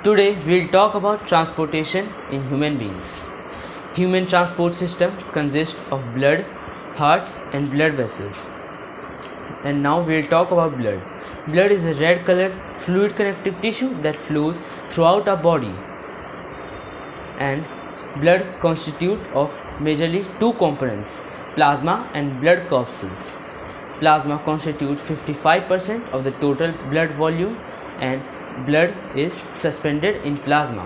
Today we'll talk about transportation in human beings. Human transport system consists of blood, heart and blood vessels. And now we'll talk about blood. Blood is a red colored fluid connective tissue that flows throughout our body. And blood constitutes of majorly two components, plasma and blood corpuscles. Plasma constitutes 55% of the total blood volume, and blood is suspended in plasma,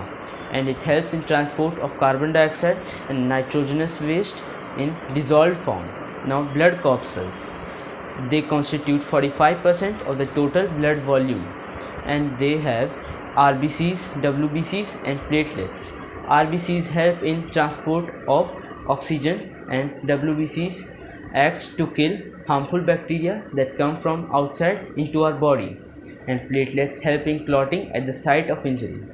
and it helps in transport of carbon dioxide and nitrogenous waste in dissolved form. Now blood corpuscles, they constitute 45% of the total blood volume, and they have RBCs, WBCs and platelets. RBCs help in transport of oxygen, and WBCs acts to kill harmful bacteria that come from outside into our body, and platelets help in clotting at the site of injury.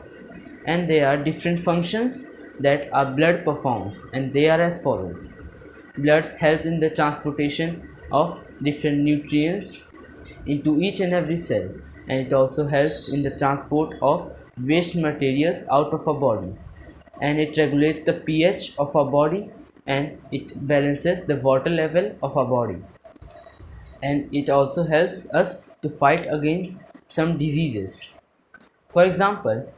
And there are different functions that our blood performs, and they are as follows. Bloods help in the transportation of different nutrients into each and every cell, and it also helps in the transport of waste materials out of our body, and it regulates the pH of our body, and it balances the water level of our body, and it also helps us to fight against some diseases. For example,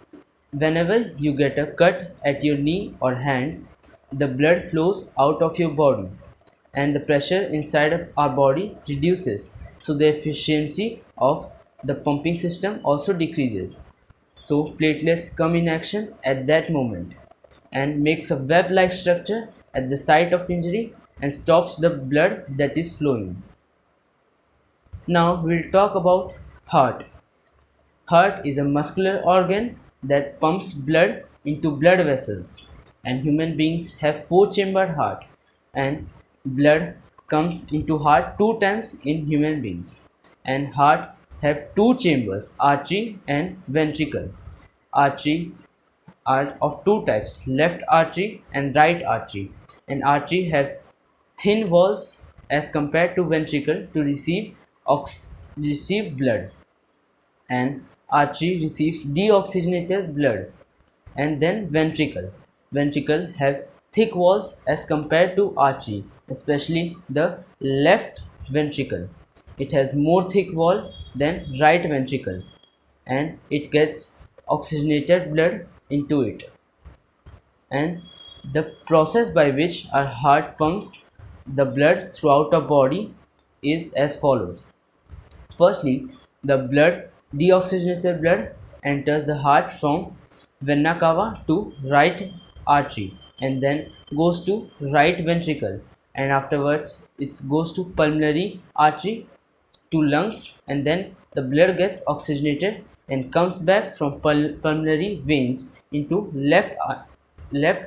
whenever you get a cut at your knee or hand, the blood flows out of your body, and the pressure inside of our body reduces, so the efficiency of the pumping system also decreases. So platelets come in action at that moment and makes a web-like structure at the site of injury and stops the blood that is flowing. Now we'll talk about heart. Heart is a muscular organ that pumps blood into blood vessels, and human beings have four-chambered heart, and blood comes into heart two times in human beings, and heart have two chambers, artery and ventricle. Artery are of two types, left artery and right artery, and artery have thin walls as compared to ventricle to receive blood, and artery receives deoxygenated blood. And then ventricle have thick walls as compared to artery, especially the left ventricle. It has more thick wall than right ventricle, and it gets oxygenated blood into it. And the process by which our heart pumps the blood throughout our body is as follows. Firstly, the deoxygenated blood enters the heart from vena cava to right artery, and then goes to right ventricle, and afterwards it goes to pulmonary artery to lungs, and then the blood gets oxygenated and comes back from pulmonary veins into left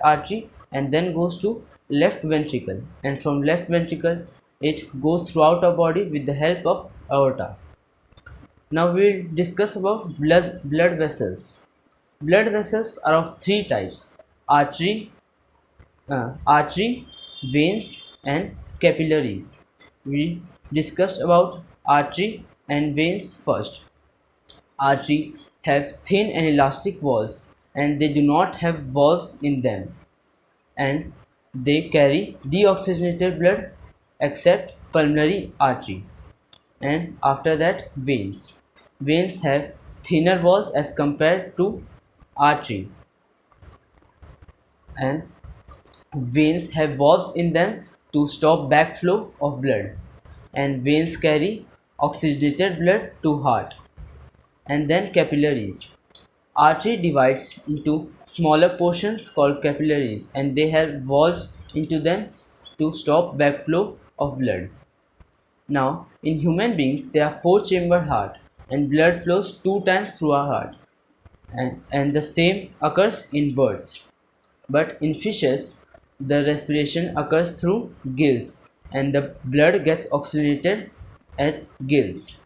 artery, and then goes to left ventricle, and from left ventricle it goes throughout our body with the help of aorta. Now we'll discuss about blood vessels. Blood vessels are of three types: artery, veins, and capillaries. We discussed about artery and veins first. Artery have thin and elastic walls, and they do not have valves in them, and they carry deoxygenated blood except pulmonary artery. And after that, veins have thinner walls as compared to artery, and veins have valves in them to stop backflow of blood, and veins carry oxygenated blood to heart. And then capillaries. Artery divides into smaller portions called capillaries, and they have valves into them to stop backflow of blood. Now, in human beings, there are four-chambered heart, and blood flows two times through our heart, and the same occurs in birds. But in fishes, the respiration occurs through gills, and the blood gets oxygenated at gills.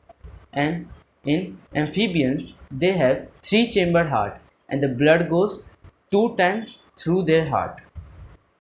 And in amphibians, they have three-chambered heart, and the blood goes two times through their heart.